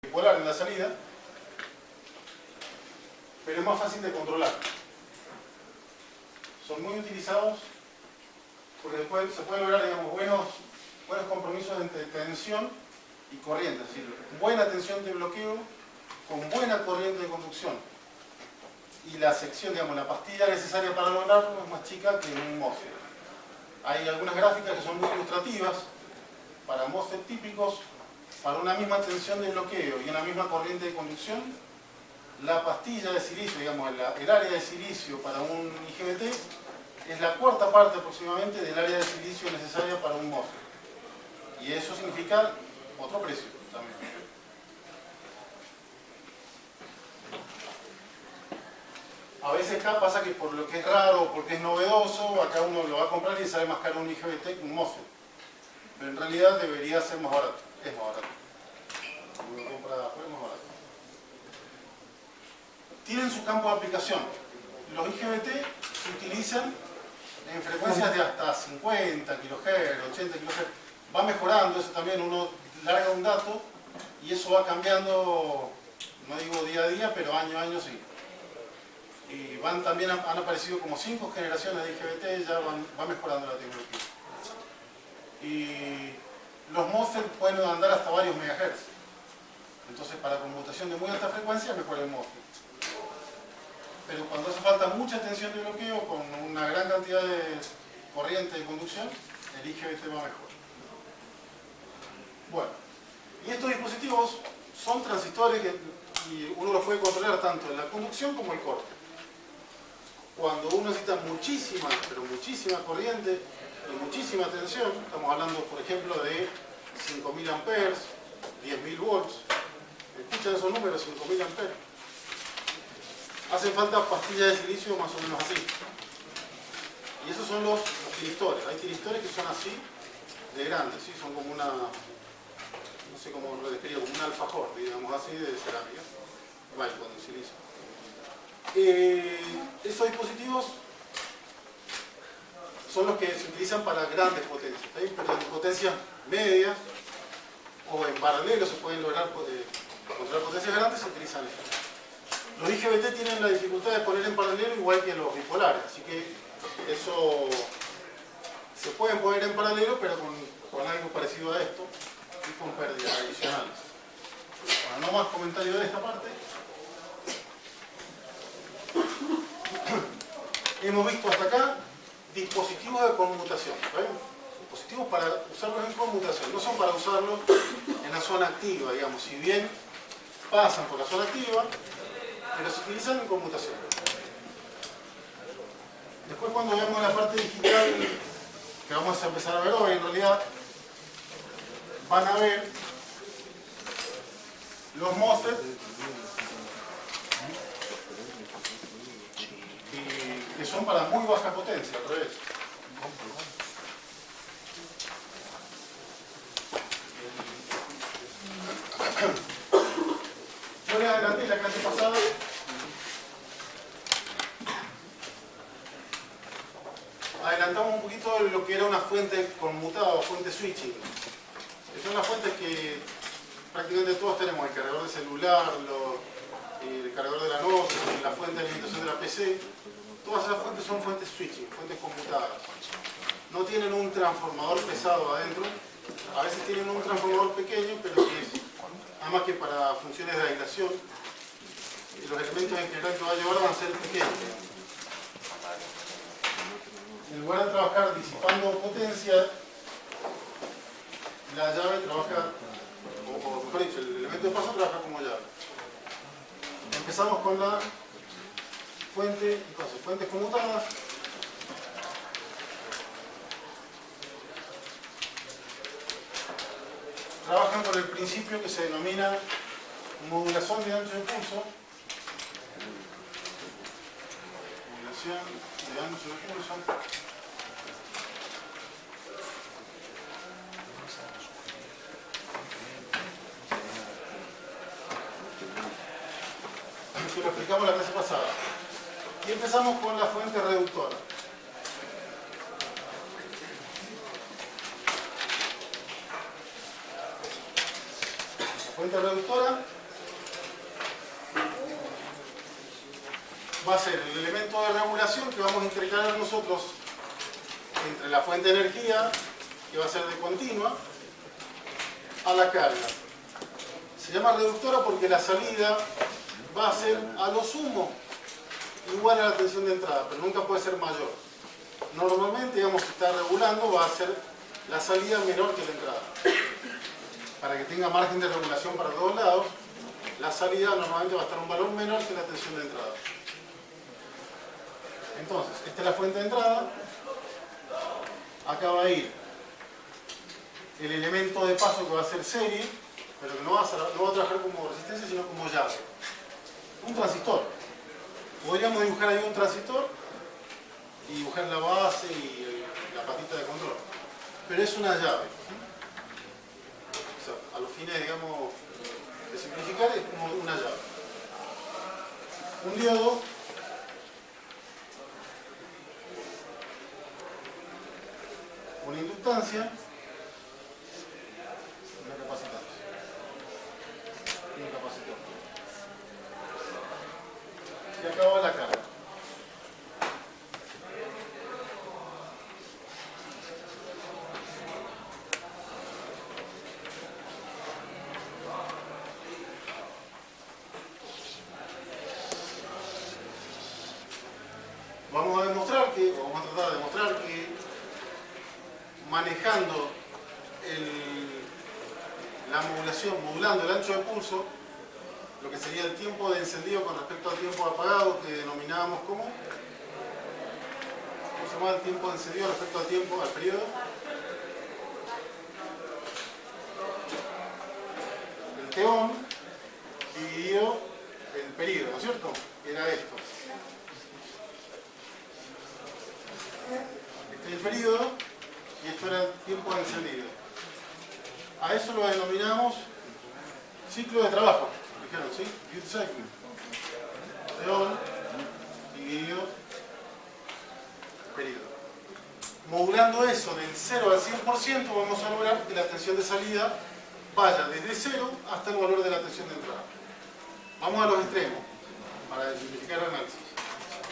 bipolar en la salida, pero es más fácil de controlar. Son muy utilizados porque después se pueden lograr, digamos, buenos compromisos entre tensión y corriente, es decir, buena tensión de bloqueo con buena corriente de conducción. Y la sección, digamos, la pastilla necesaria para lograrlo es más chica que en un MOSFET. Hay algunas gráficas que son muy ilustrativas para MOSFET típicos, para una misma tensión de bloqueo y una misma corriente de conducción. La pastilla de silicio, digamos, el área de silicio para un IGBT es la cuarta parte aproximadamente del área de silicio necesaria para un MOSFET. Y eso significa otro precio también. A veces acá pasa que por lo que es raro, porque es novedoso, acá uno lo va a comprar y sale más caro un IGBT que un MOSFET. Pero en realidad debería ser más barato. Es más barato. Uno lo compra afuera, es más barato. Tienen su campo de aplicación. Los IGBT se utilizan en frecuencias de hasta 50 kHz, 80 kHz. Va mejorando, eso también uno larga un dato y eso va cambiando, no digo día a día, pero año a año sí. Y también han aparecido como 5 generaciones de IGBT, ya va mejorando la tecnología. Y los MOSFET pueden andar hasta varios megahertz. Entonces para conmutación de muy alta frecuencia mejor el MOSFET. Pero cuando hace falta mucha tensión de bloqueo con una gran cantidad de corriente de conducción, el IGBT va mejor. Bueno, y estos dispositivos son transistores y uno los puede controlar tanto en la conducción como el corte. Cuando uno necesita muchísima, pero muchísima corriente y muchísima tensión, estamos hablando por ejemplo de 5.000 amperes, 10.000 volts, escuchan esos números, 5.000 amperes. Hacen falta pastillas de silicio más o menos así. Y esos son los tiristores. Hay tiristores que son así, de grandes, ¿sí? Son como una, no sé cómo lo describo, como un alfajor, digamos así, de cerámica. Vale, con silicio. Estos dispositivos son los que se utilizan para grandes potencias, ¿sí? Pero en potencias medias o en paralelo se pueden lograr controlar potencias grandes, se utilizan estos. Los IGBT tienen la dificultad de poner en paralelo igual que los bipolares, así que eso se pueden poner en paralelo, pero con algo parecido a esto y con pérdidas adicionales. Bueno, no más comentarios de esta parte. Hemos visto hasta acá dispositivos de conmutación, ¿ven? Dispositivos para usarlos en conmutación, no son para usarlos en la zona activa, digamos, si bien pasan por la zona activa, pero se utilizan en conmutación. Después cuando veamos la parte digital, que vamos a empezar a ver hoy, en realidad van a ver los MOSFET que son para muy baja potencia, al revés. Yo les adelanté la clase pasada adelantamos un poquito lo que era una fuente conmutada o fuente switching. Son las fuentes que prácticamente todos tenemos, el cargador de celular, el cargador de la notebook, la fuente de alimentación de la PC. Todas esas fuentes son fuentes switching, fuentes conmutadas. No tienen un transformador pesado adentro, a veces tienen un transformador pequeño, pero que es, además que para funciones de aislación, los elementos en general que va a llevar van a ser pequeños. En lugar de trabajar disipando potencia, la llave trabaja, o mejor dicho, el elemento de paso trabaja como llave. Empezamos con la fuente, entonces, fuentes conmutadas. Trabajan con el principio que se denomina modulación de ancho de pulso. Modulación de ancho de pulso. Que lo explicamos la clase pasada. Y empezamos con la fuente reductora. La fuente reductora va a ser el elemento de regulación que vamos a intercalar nosotros entre la fuente de energía, que va a ser de continua, a la carga. Se llama reductora porque la salida va a ser a lo sumo igual a la tensión de entrada, pero nunca puede ser mayor. Normalmente, digamos, que está regulando, va a ser la salida menor que la entrada. Para que tenga margen de regulación para todos lados, la salida normalmente va a estar un valor menor que la tensión de entrada. Entonces, esta es la fuente de entrada. Acá va a ir el elemento de paso que va a ser serie, pero que no va a trabajar como resistencia, sino como llave. Un transistor. Podríamos dibujar ahí un transistor y dibujar la base y la patita de control. Pero es una llave. O sea, a los fines, digamos, de simplificar, es como una llave. Un diodo una inductancia, una capacitancia y un capacitor. Y acá va la carga. Vamos a demostrar que, o vamos a tratar de demostrar que manejando la modulación, modulando el ancho de pulso, lo que sería el tiempo de encendido con respecto al tiempo apagado, que denominábamos como, ¿cómo se llama el tiempo de encendido respecto al tiempo, al periodo? El T-on dividido el periodo, ¿no es cierto? Era esto. Este es el periodo y esto era el tiempo de encendido. A eso lo denominamos ciclo de trabajo. Dijeron, ¿sí? Duty cycle. T-on dividido periodo. Modulando eso del 0 al 100%, vamos a lograr que la tensión de salida vaya desde 0 hasta el valor de la tensión de entrada. Vamos a los extremos para simplificar el análisis.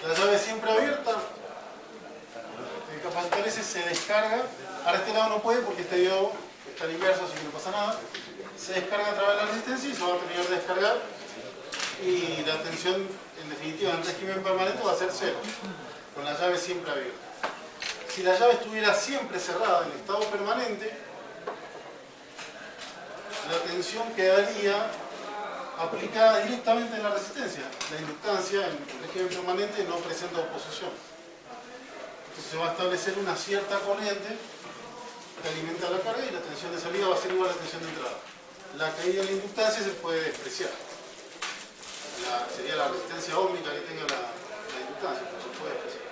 La llave siempre abierta, el capacitor ese se descarga. Ahora este lado no puede porque este diodo está al inverso, así que no pasa nada. Se descarga a través de la resistencia y se va a tener que descargar. Y la tensión, en definitiva, en régimen permanente va a ser 0, con la llave siempre abierta. Si la llave estuviera siempre cerrada en estado permanente, la tensión quedaría aplicada directamente en la resistencia. La inductancia en régimen permanente no presenta oposición. Entonces se va a establecer una cierta corriente que alimenta la carga y la tensión de salida va a ser igual a la tensión de entrada. La caída en la inductancia se puede despreciar. Sería la resistencia óhmica que tenga la inductancia, pero se puede despreciar.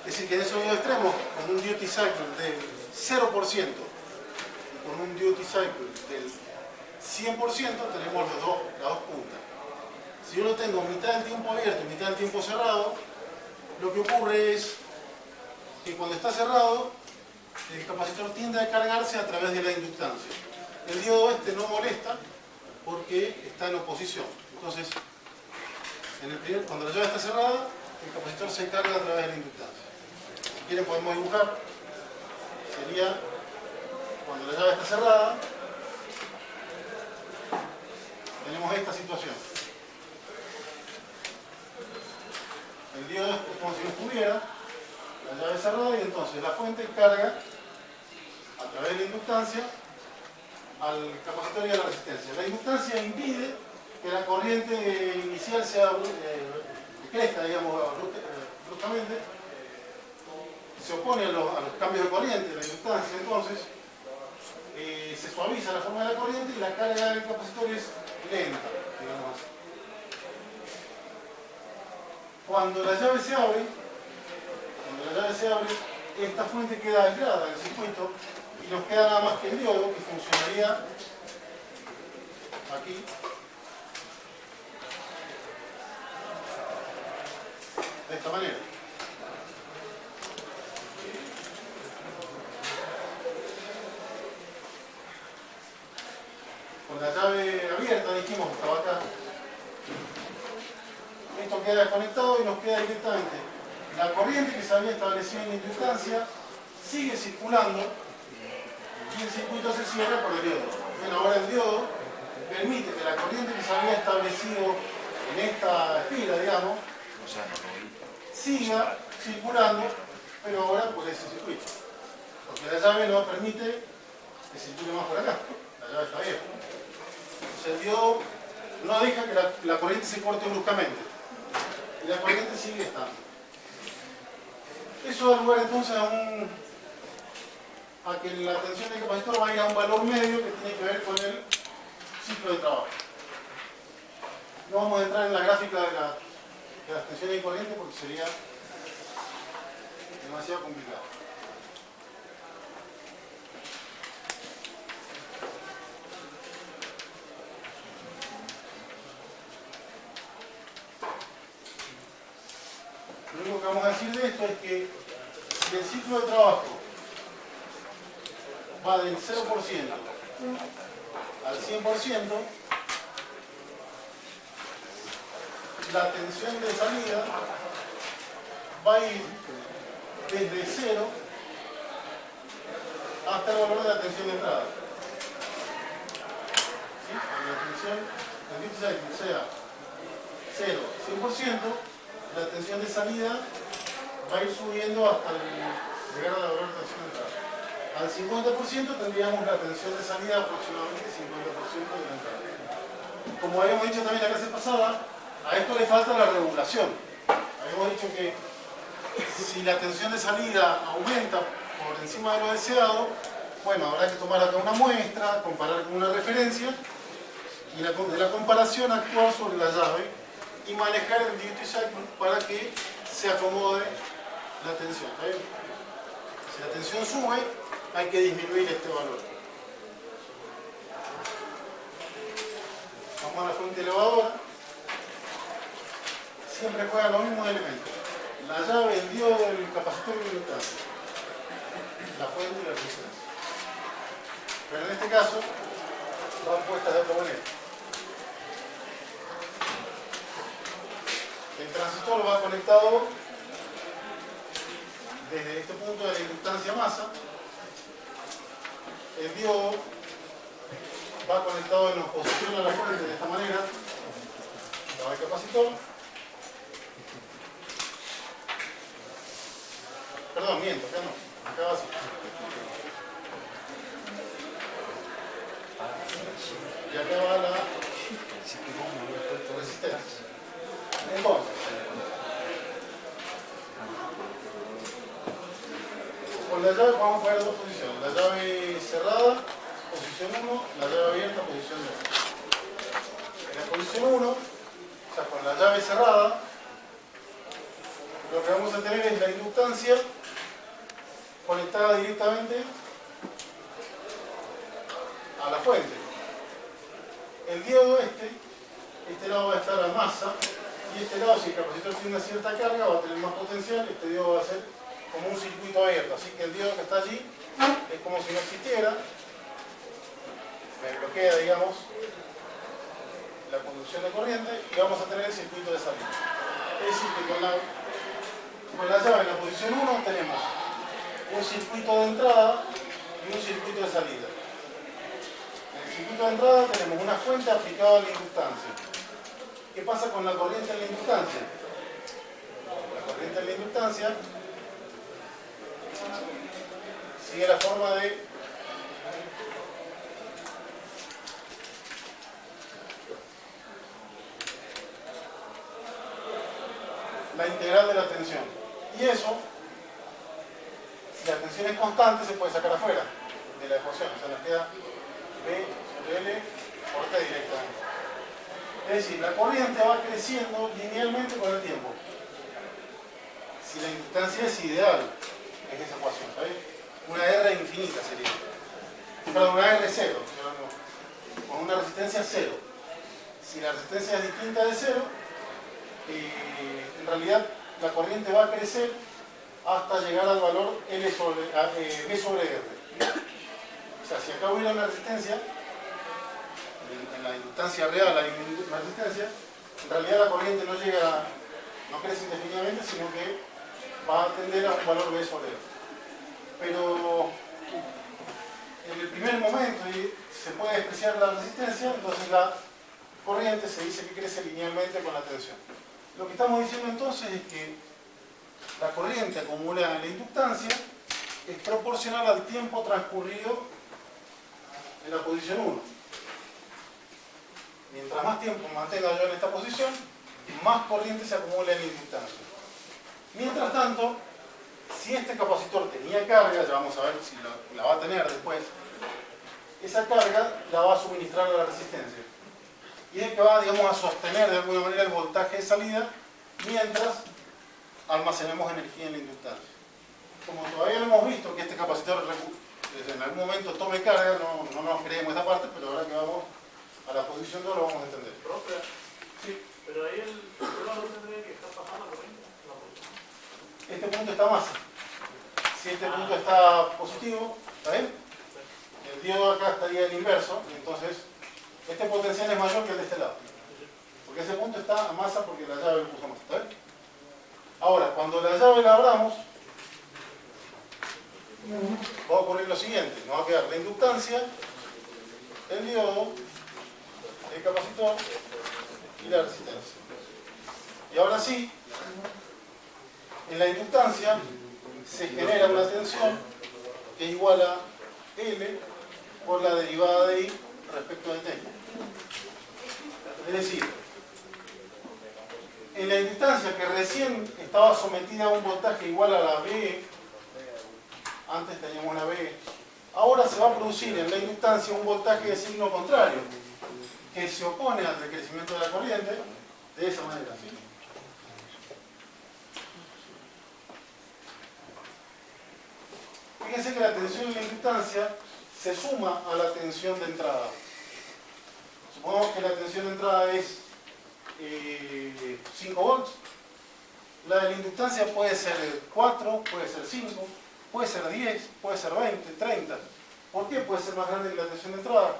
Es decir, que en esos dos extremos, con un duty cycle del 0% y con un duty cycle del 100% tenemos las dos puntas. Si yo lo tengo mitad del tiempo abierto y mitad del tiempo cerrado, lo que ocurre es que cuando está cerrado, el capacitor tiende a cargarse a través de la inductancia. El diodo este no molesta porque está en oposición. Entonces, cuando la llave está cerrada, el capacitor se carga a través de la inductancia. Si quieren podemos dibujar. Sería cuando la llave está cerrada, tenemos esta situación. El diodo es como si no estuviera, la llave cerrada, y entonces la fuente carga a través de la inductancia al capacitor y a la resistencia. La inductancia impide que la corriente inicial sea crezca, digamos, bruscamente. Se opone a los cambios de corriente de la inductancia, entonces se suaviza la forma de la corriente y la carga del capacitor es lenta, digamos así. Cuando la llave se abre, esta fuente queda aislada del circuito y nos queda nada más que el diodo, que funcionaría aquí, de esta manera. Con la llave abierta, dijimos que estaba acá. Esto queda desconectado y nos queda directamente la corriente que se había establecido en la inductancia, sigue circulando y el circuito se cierra por el diodo. Bien, ahora el diodo permite que la corriente que se había establecido en esta espira, digamos, siga circulando, pero ahora por ese circuito. Porque la llave no permite que circule más por acá. La llave está vieja. Entonces el diodo no deja que la corriente se corte bruscamente. Y la corriente sigue estando. Eso da lugar entonces a que la tensión del capacitor va a ir a un valor medio que tiene que ver con el ciclo de trabajo. No vamos a entrar en la gráfica de las tensiones de corriente porque sería demasiado complicado. Lo único que vamos a decir de esto es que si el ciclo de trabajo va del 0% al 100%, la tensión de salida va a ir desde 0 hasta el valor de la tensión de entrada. ¿Sí? La tensión, que sea 0, 100%, la tensión de salida va a ir subiendo hasta llegar al valor de tensión de entrada. Al 50% tendríamos la tensión de salida aproximadamente 50% de la entrada. Como habíamos dicho también la clase pasada, a esto le falta la regulación. Habíamos dicho que si la tensión de salida aumenta por encima de lo deseado, bueno, habrá que tomar acá una muestra, comparar con una referencia y de la comparación actuar sobre la llave y manejar el duty cycle para que se acomode la tensión. ¿Está bien? Si la tensión sube, hay que disminuir este valor. Vamos a la fuente elevadora. Siempre juegan los mismos elementos. La llave, el diodo, el capacitor y la inductancia. La fuente y la resistencia. Pero en este caso, van puestas de otra manera. El transistor va conectado desde este punto de la inductancia masa. El diodo va conectado en oposición a la fuente de esta manera. Acá va el capacitor. Perdón, miento, acá no. Acá va así. Y acá va la resistencia. Entonces, con la llave vamos a poner dos posiciones. La llave cerrada, posición 1, la llave abierta, posición 2. En la posición 1, o sea, con la llave cerrada, lo que vamos a tener es la inductancia conectada directamente a la fuente. El diodo este lado va a estar a masa, y este lado, si el capacitor tiene una cierta carga, va a tener más potencial, este diodo va a ser como un circuito abierto. Así que el diodo que está allí es como si no existiera, me bloquea, digamos, la conducción de corriente y vamos a tener el circuito de salida. Es decir, que con la llave en la posición 1 tenemos un circuito de entrada y un circuito de salida. En el circuito de entrada tenemos una fuente aplicada a la inductancia. ¿Qué pasa con la corriente en la inductancia? La corriente en la inductancia sigue la forma de la integral de la tensión. Y eso, si la tensión es constante, se puede sacar afuera de la ecuación. O sea, nos queda B sobre L por T directamente. Es decir, la corriente va creciendo linealmente con el tiempo. Si la inductancia es ideal, es esa ecuación, ¿sabes? Una R infinita sería. Perdón, una R cero, con una resistencia cero. Si la resistencia es distinta de cero, en realidad la corriente va a crecer hasta llegar al valor B sobre R. O sea, si acá hubiera una resistencia, en la inductancia real hay una resistencia, en realidad la corriente no llega no crece indefinidamente, sino que va a tender a un valor B sobre E. Pero en el primer momento se puede despreciar la resistencia, entonces la corriente se dice que crece linealmente con la tensión. Lo que estamos diciendo entonces es que la corriente acumulada en la inductancia es proporcional al tiempo transcurrido en la posición 1. Mientras más tiempo mantenga yo en esta posición, más corriente se acumula en la inductancia. Mientras tanto, si este capacitor tenía carga, ya vamos a ver si la va a tener después, esa carga la va a suministrar a la resistencia. Y es que va, digamos, a sostener de alguna manera el voltaje de salida mientras almacenemos energía en la inductancia. Como todavía no hemos visto que este capacitor en algún momento tome carga, no nos creemos esta parte, pero ahora que vamos a la posición 2 lo vamos a entender. Profe, Sí. pero ahí el problema no tendría que estar pasando por ahí. Este punto está más. Si este punto está positivo, ¿está bien? El diodo acá estaría en inverso, entonces este potencial es mayor que el de este lado. Porque ese punto está a masa porque la llave lo puso más, ¿está bien? Ahora, cuando la llave la abramos, va a ocurrir lo siguiente. Nos va a quedar la inductancia, el diodo, el capacitor y la resistencia. Y ahora sí, en la inductancia se genera una tensión que es igual a L por la derivada de I respecto de T. Es decir, en la inductancia que recién estaba sometida a un voltaje igual a la B, antes teníamos una B, ahora se va a producir en la inductancia un voltaje de signo contrario, que se opone al decrecimiento de la corriente de esa manera, ¿sí? Fíjense que la tensión en la inductancia se suma a la tensión de entrada. Supongamos que la tensión de entrada es 5 volts. La de la inductancia puede ser 4, puede ser 5, puede ser 10, puede ser 20, 30. ¿Por qué puede ser más grande que la tensión de entrada?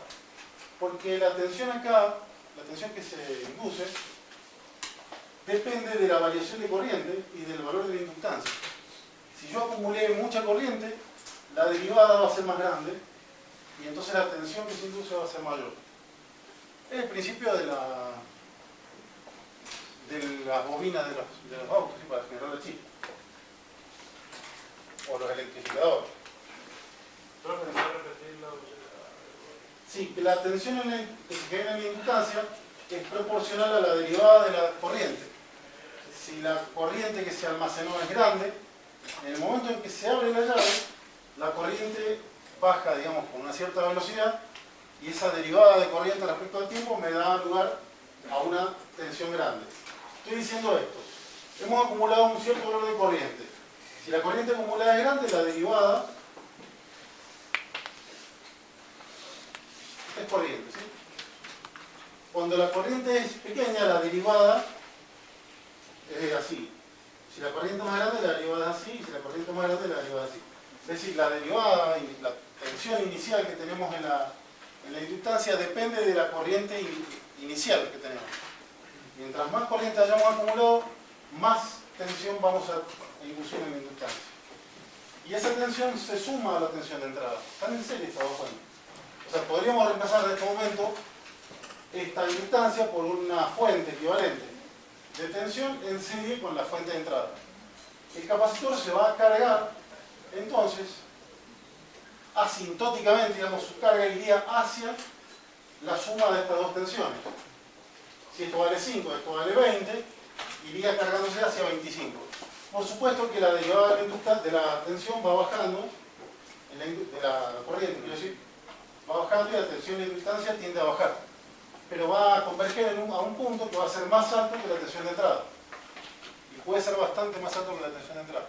Porque la tensión acá, la tensión que se induce, depende de la variación de corriente y del valor de la inductancia. Si yo acumulé mucha corriente, la derivada va a ser más grande y entonces la tensión que se induce va a ser mayor. Es el principio de las bobinas de los autos, ¿sí? Para generar la chispa. O los electrificadores. Profe, ¿me puede repetir la Sí, que la tensión que se genera en la inductancia es proporcional a la derivada de la corriente. Si la corriente que se almacenó es grande, en el momento en que se abre la llave, la corriente baja, digamos, con una cierta velocidad y esa derivada de corriente respecto al tiempo me da lugar a una tensión grande. Estoy diciendo esto. Hemos acumulado un cierto valor de corriente. Si la corriente acumulada es grande, la derivada es corriente, ¿sí? Cuando la corriente es pequeña, la derivada es así. Si la corriente es más grande, la derivada es así. Y si la corriente es más grande, la derivada es así. Es decir, la derivada, la tensión inicial que tenemos en la inductancia depende de la corriente inicial que tenemos. Mientras más corriente hayamos acumulado, más tensión vamos a inducir en la inductancia. Y esa tensión se suma a la tensión de entrada. ¿Están en serie estas dos cuentas? O sea, podríamos reemplazar en este momento esta inductancia por una fuente equivalente de tensión en serie con la fuente de entrada. El capacitor se va a cargar, entonces, asintóticamente, digamos, su carga iría hacia la suma de estas dos tensiones. Si esto vale 5, esto vale 20, iría cargándose hacia 25. Por supuesto que la derivada de la tensión va bajando, de la corriente, quiero decir, va bajando y la tensión de inductancia tiende a bajar. Pero va a converger a un punto que va a ser más alto que la tensión de entrada. Y puede ser bastante más alto que la tensión de entrada.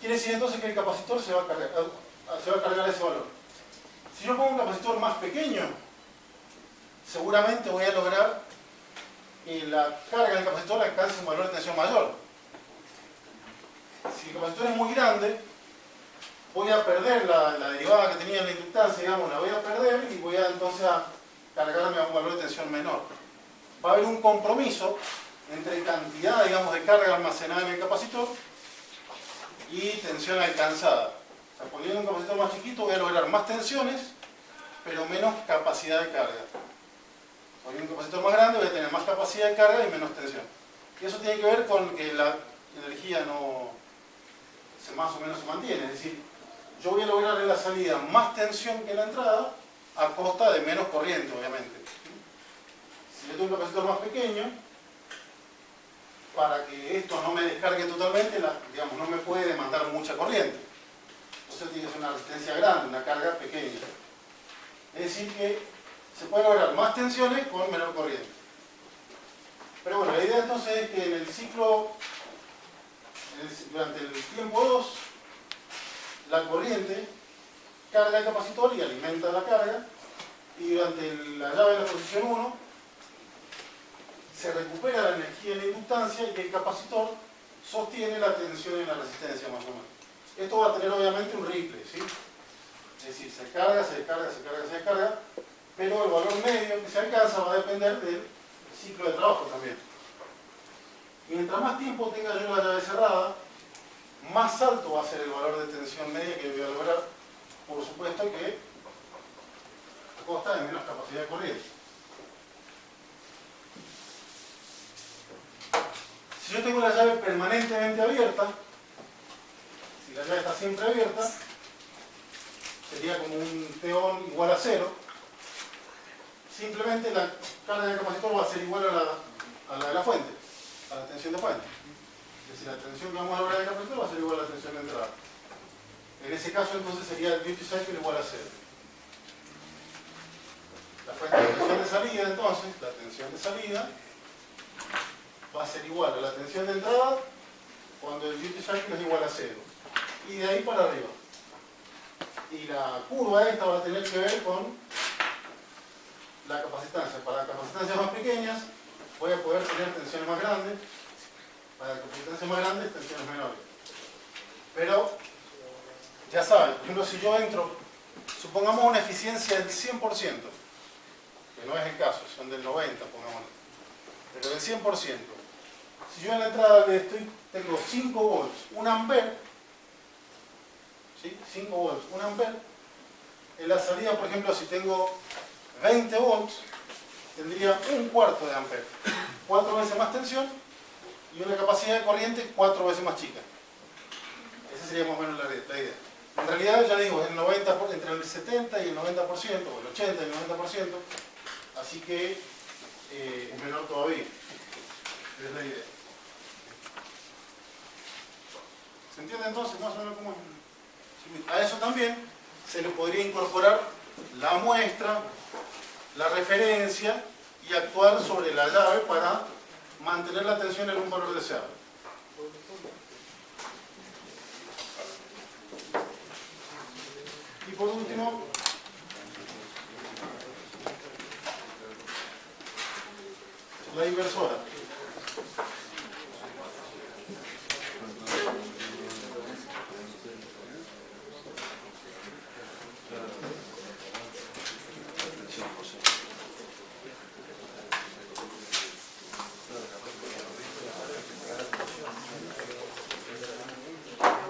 Quiere decir entonces que el capacitor se va a cargar ese valor. Si yo pongo un capacitor más pequeño, seguramente voy a lograr que la carga del capacitor alcance un valor de tensión mayor. Si el capacitor es muy grande, voy a perder la derivada que tenía en la inductancia, digamos, la voy a perder y voy a entonces a cargarme a un valor de tensión menor. Va a haber un compromiso entre cantidad, digamos, de carga almacenada en el capacitor y tensión alcanzada. O sea, poniendo un capacitor más chiquito voy a lograr más tensiones, pero menos capacidad de carga. Poniendo un capacitor más grande voy a tener más capacidad de carga y menos tensión. Y eso tiene que ver con que la energía más o menos se mantiene. Es decir, yo voy a lograr en la salida más tensión que en la entrada a costa de menos corriente, obviamente. Si yo tengo un capacitor más pequeño, para que esto no me descargue totalmente, digamos, no me puede demandar mucha corriente. Entonces tiene que ser una resistencia grande, una carga pequeña. Es decir que se puede lograr más tensiones con menor corriente. Pero bueno, la idea entonces es que en el ciclo, durante el tiempo 2, la corriente carga el capacitor y alimenta la carga, y durante la llave de la posición 1 se recupera la energía en la inductancia y el capacitor sostiene la tensión en la resistencia más o menos. Esto va a tener obviamente un ripple, ¿sí? Es decir, se carga, se descarga, se carga, se descarga, pero el valor medio que se alcanza va a depender del ciclo de trabajo también. Mientras más tiempo tenga yo la llave cerrada, más alto va a ser el valor de tensión media que voy a lograr, por supuesto que a costa de menos capacidad de corriente. Si yo tengo la llave permanentemente abierta, si la llave está siempre abierta, sería como un T-on igual a 0. Simplemente la carga del capacitor va a ser igual a la de la fuente, a la tensión de fuente. Es decir, la tensión que vamos a lograr del capacitor va a ser igual a la tensión de entrada. En ese caso entonces sería el duty cycle igual a 0. La fuente de tensión de salida entonces, la tensión de salida va a ser igual a la tensión de entrada cuando el duty cycle es igual a 0. Y de ahí para arriba. Y la curva esta va a tener que ver con la capacitancia. Para capacitancias más pequeñas voy a poder tener tensiones más grandes. Para capacitancias más grandes, tensiones menores. Pero, ya saben, por ejemplo, si yo entro, supongamos una eficiencia del 100%, que no es el caso, son del 90%, pongámoslo, pero del 100%. Si yo en la entrada tengo 5 volts, 1 ampere, ¿sí? 5 volts, 1 ampere, en la salida, por ejemplo, si tengo 20 volts, tendría un cuarto de ampere, 4 veces más tensión y una capacidad de corriente 4 veces más chica. Esa sería más o menos la idea. En realidad, ya digo, entre el 70 y el 90%, o el 80 y el 90%, así que es menor todavía. Esa es la idea. ¿Se entiende entonces más o menos cómo es? A eso también se le podría incorporar la muestra, la referencia y actuar sobre la llave para mantener la tensión en un valor deseado. Y por último, la inversora.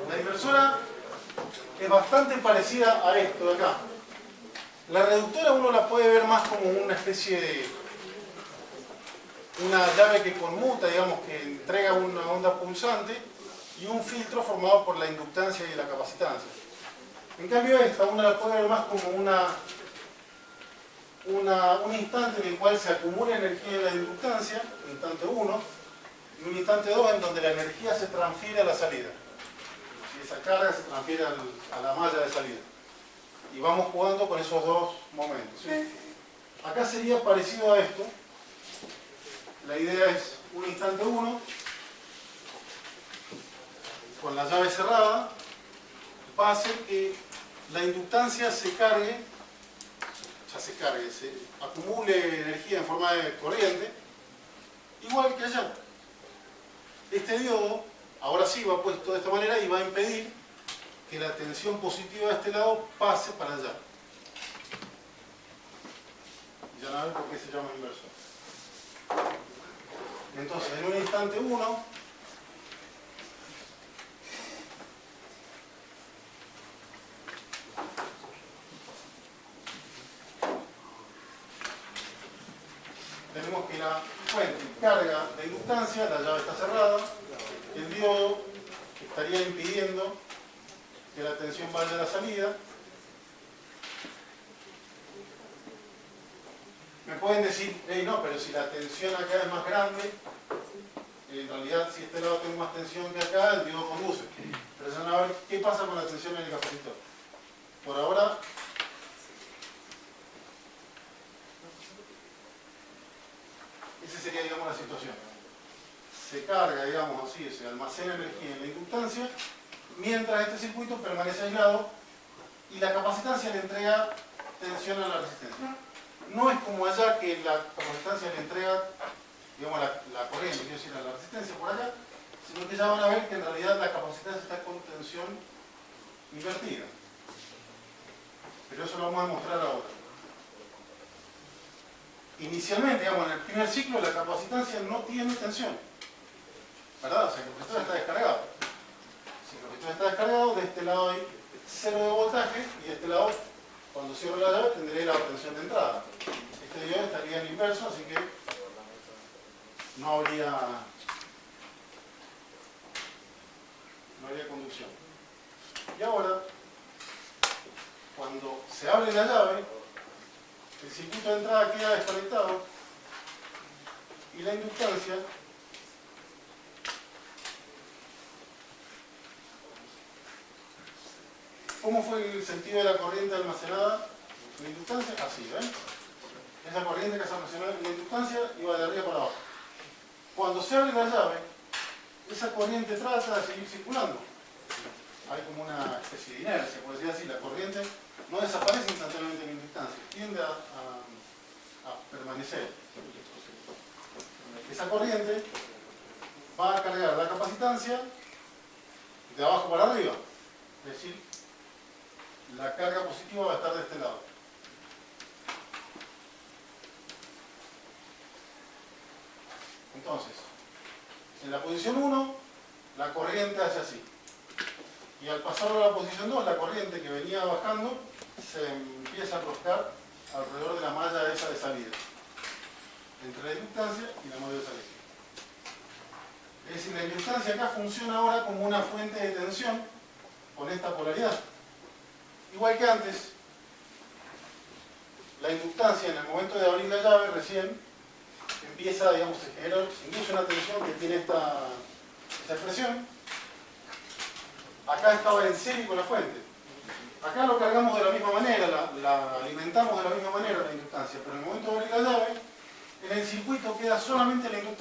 La inversora es bastante parecida a esto de acá. La reductora uno la puede ver más como una especie de una llave que conmuta, digamos, que entrega una onda pulsante y un filtro formado por la inductancia y la capacitancia. En cambio esta uno la puede ver más como un instante en el cual se acumula energía en la inductancia, un instante 1, y un instante 2 en donde la energía se transfiere a la salida. Y esa carga se transfiere a la malla de salida. Y vamos jugando con esos dos momentos, ¿sí? Acá sería parecido a esto. La idea es un instante 1, con la llave cerrada, va a hacer que la inductancia se acumule energía en forma de corriente, igual que allá. Este diodo, ahora sí va puesto de esta manera y va a impedir que la tensión positiva de este lado pase para allá. Ya van a ver por qué se llama inversor. Entonces, en un instante 1, tenemos que la fuente carga de inductancia, la llave está cerrada, el diodo estaría impidiendo que la tensión vaya a la salida. Me pueden decir, hey, no, pero si la tensión acá es más grande, en realidad si este lado tengo más tensión que acá, el diodo conduce. Pero ya van a ver qué pasa con la tensión en el capacitor. Por ahora, esa sería, digamos, la situación. Se carga, digamos así, se almacena energía en la inductancia, mientras este circuito permanece aislado y la capacitancia le entrega tensión a la resistencia. No es como allá que la capacitancia le entrega, digamos, la corriente, quiero decir, a la resistencia por acá, sino que ya van a ver que en realidad la capacitancia está con tensión invertida. Pero eso lo vamos a demostrar ahora. Inicialmente, digamos, en el primer ciclo, la capacitancia no tiene tensión, ¿verdad? O sea, el capacitor está descargado. Si el capacitor está descargado, de este lado hay 0 de voltaje y de este lado, cuando cierro la llave, tendré la tensión de entrada. Este diodo estaría en inverso, así que no habría conducción. Y ahora, cuando se abre la llave, el circuito de entrada queda desconectado y la inductancia ¿cómo fue el sentido de la corriente almacenada en la inductancia? Así, ¿ven? Esa corriente que se almacenó en la inductancia iba de arriba para abajo. Cuando se abre la llave, esa corriente trata de seguir circulando. Hay como una especie de inercia, por decir así, la corriente no desaparece instantáneamente en la inductancia, tiende a permanecer. Esa corriente va a cargar la capacitancia de abajo para arriba, es decir, la carga positiva va a estar de este lado. Entonces, en la posición 1, la corriente hace así. Y al pasar a la posición 2, la corriente que venía bajando se empieza a enroscar alrededor de la malla esa de salida, entre la inductancia y la malla de salida. Es decir, la inductancia acá funciona ahora como una fuente de tensión con esta polaridad. Igual que antes, la inductancia en el momento de abrir la llave recién empieza, digamos, se induce una tensión que tiene esta expresión. Acá estaba en serie con la fuente. Acá lo cargamos de la misma manera, la alimentamos de la misma manera la inductancia, pero en el momento de abrir la llave, en el circuito queda solamente la inductancia.